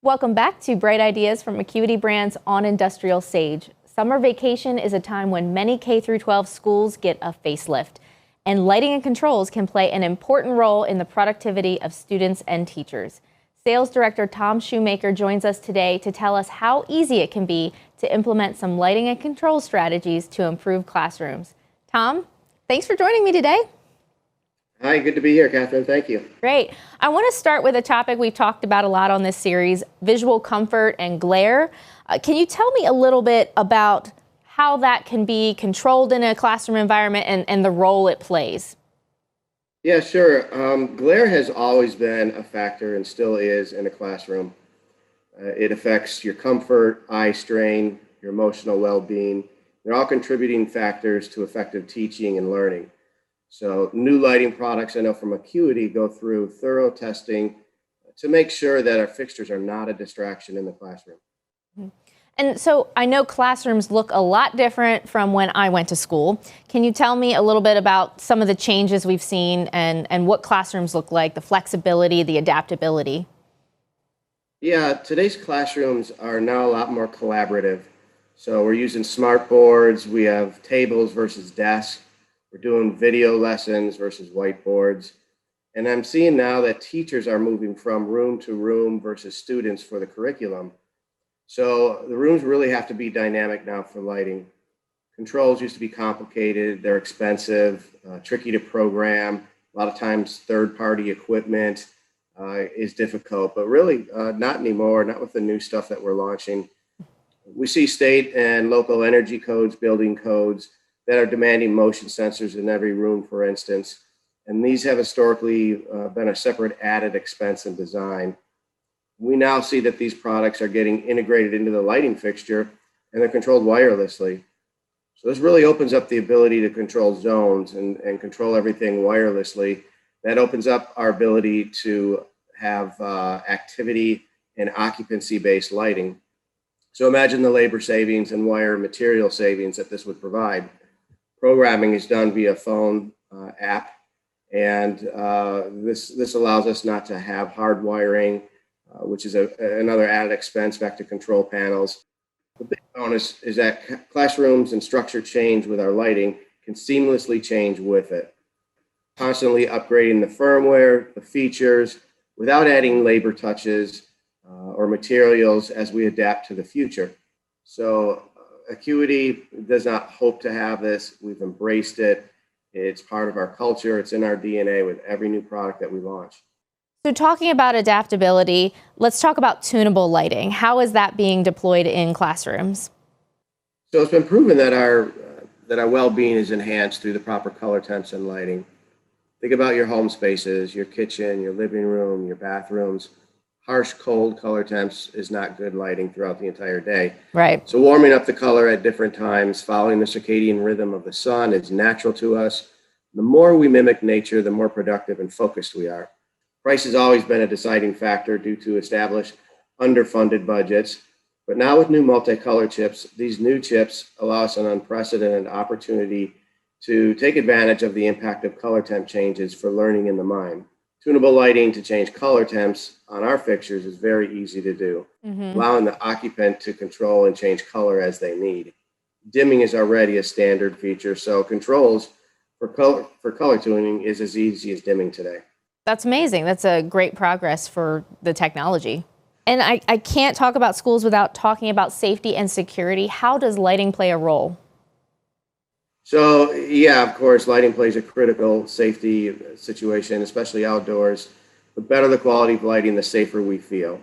Welcome back to Bright Ideas from Acuity Brands on Industrial Sage. Summer vacation is a time when many K-12 schools get a facelift, and lighting and controls can play an important role in the productivity of students and teachers. Sales Director Tom Schumaker joins us today to tell us how easy it can be to implement some lighting and control strategies to improve classrooms. Tom, thanks for joining me today. Hi, good to be here, Catherine. Thank you. Great. I want to start with a topic we've talked about a lot on this series, visual comfort and glare. Can you tell me a little bit about how that can be controlled in a classroom environment and the role it plays? Yeah, sure. Glare has always been a factor and still is in a classroom. It affects your comfort, eye strain, your emotional well-being. They're all contributing factors to effective teaching and learning. So new lighting products, I know from Acuity, go through thorough testing to make sure that our fixtures are not a distraction in the classroom. And so I know classrooms look a lot different from when I went to school. Can you tell me a little bit about some of the changes we've seen and what classrooms look like, the flexibility, the adaptability? Yeah, today's classrooms are now a lot more collaborative. So we're using smart boards, we have tables versus desks. We're doing video lessons versus whiteboards. And I'm seeing now that teachers are moving from room to room versus students for the curriculum. So the rooms really have to be dynamic now for lighting. Controls used to be complicated, they're expensive, tricky to program. A lot of times third-party equipment is difficult, but really not anymore, not with the new stuff that we're launching. We see state and local energy codes, building codes, that are demanding motion sensors in every room, for instance. And these have historically been a separate added expense in design. We now see that these products are getting integrated into the lighting fixture and they're controlled wirelessly. So this really opens up the ability to control zones and control everything wirelessly. That opens up our ability to have activity and occupancy-based lighting. So imagine the labor savings and wire material savings that this would provide. Programming is done via phone app, and this allows us not to have hard wiring, which is another added expense back to control panels. The big bonus is that classrooms and structure change with our lighting can seamlessly change with it, constantly upgrading the firmware, the features, without adding labor touches or materials as we adapt to the future. So Acuity does not hope to have this. We've embraced it. It's part of our culture. It's in our DNA with every new product that we launch. So talking about adaptability, let's talk about tunable lighting. How is that being deployed in classrooms? So it's been proven that our well-being is enhanced through the proper color temps and lighting. Think about your home spaces, your kitchen, your living room, your bathrooms. Harsh, cold color temps is not good lighting throughout the entire day. Right. So warming up the color at different times, following the circadian rhythm of the sun is natural to us. The more we mimic nature, the more productive and focused we are. Price has always been a deciding factor due to established underfunded budgets. But now with new multicolor chips, these new chips allow us an unprecedented opportunity to take advantage of the impact of color temp changes for learning in the mind. Tunable lighting to change color temps on our fixtures is very easy to do, allowing the occupant to control and change color as they need. Dimming is already a standard feature, so controls for color tuning is as easy as dimming today. That's amazing. That's a great progress for the technology. And I can't talk about schools without talking about safety and security. How does lighting play a role? So, yeah, of course, lighting plays a critical safety situation, especially outdoors. The better the quality of lighting, the safer we feel,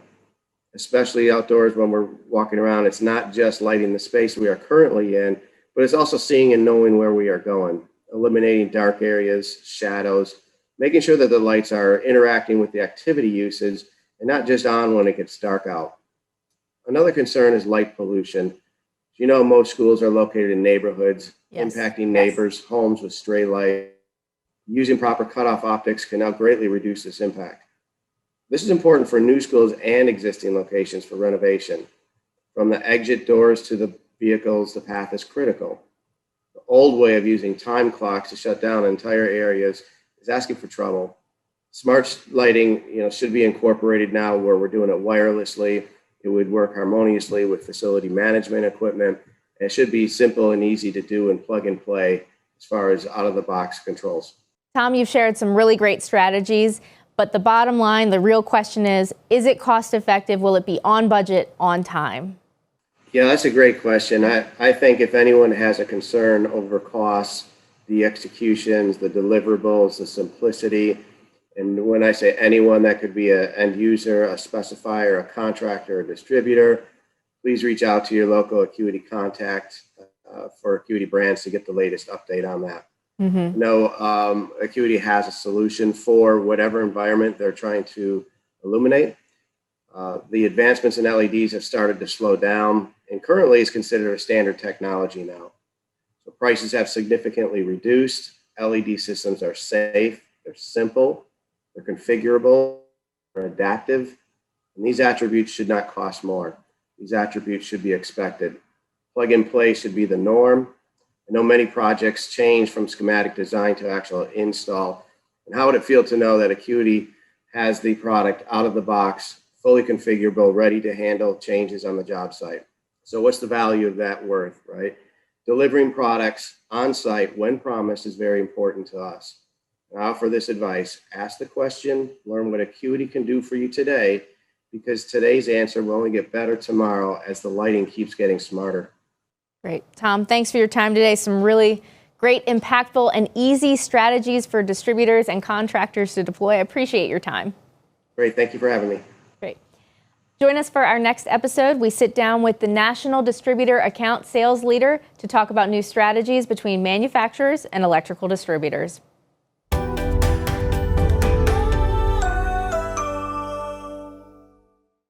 especially outdoors when we're walking around. It's not just lighting the space we are currently in, but it's also seeing and knowing where we are going, eliminating dark areas, shadows, making sure that the lights are interacting with the activity uses and not just on when it gets dark out. Another concern is light pollution. You know, most schools are located in neighborhoods, impacting neighbors' homes with stray light. Using proper cutoff optics can now greatly reduce this impact. This is important for new schools and existing locations for renovation. From the exit doors to the vehicles, the path is critical. The old way of using time clocks to shut down entire areas is asking for trouble. Smart lighting, should be incorporated now where we're doing it wirelessly. It would work harmoniously with facility management equipment. And it should be simple and easy to do and plug and play as far as out-of-the-box controls. Tom, you've shared some really great strategies, but the bottom line, the real question is it cost effective? Will it be on budget, on time? Yeah, that's a great question. I think if anyone has a concern over costs, the executions, the deliverables, the simplicity, and when I say anyone, that could be an end user, a specifier, a contractor, a distributor, please reach out to your local Acuity contact for Acuity Brands to get the latest update on that. Mm-hmm. Acuity has a solution for whatever environment they're trying to illuminate. The advancements in LEDs have started to slow down and currently is considered a standard technology now. So prices have significantly reduced. LED systems are safe, they're simple, they're configurable, they're adaptive, and these attributes should not cost more. These attributes should be expected. Plug and play should be the norm. I know many projects change from schematic design to actual install. And how would it feel to know that Acuity has the product out of the box, fully configurable, ready to handle changes on the job site? So what's the value of that worth, right? Delivering products on site when promised is very important to us. I offer this advice: ask the question, learn what Acuity can do for you today, because today's answer will only get better tomorrow as the lighting keeps getting smarter. Great. Tom, thanks for your time today. Some really great, impactful, and easy strategies for distributors and contractors to deploy. I appreciate your time. Great. Thank you for having me. Great. Join us for our next episode. We sit down with the National Distributor Account Sales Leader to talk about new strategies between manufacturers and electrical distributors.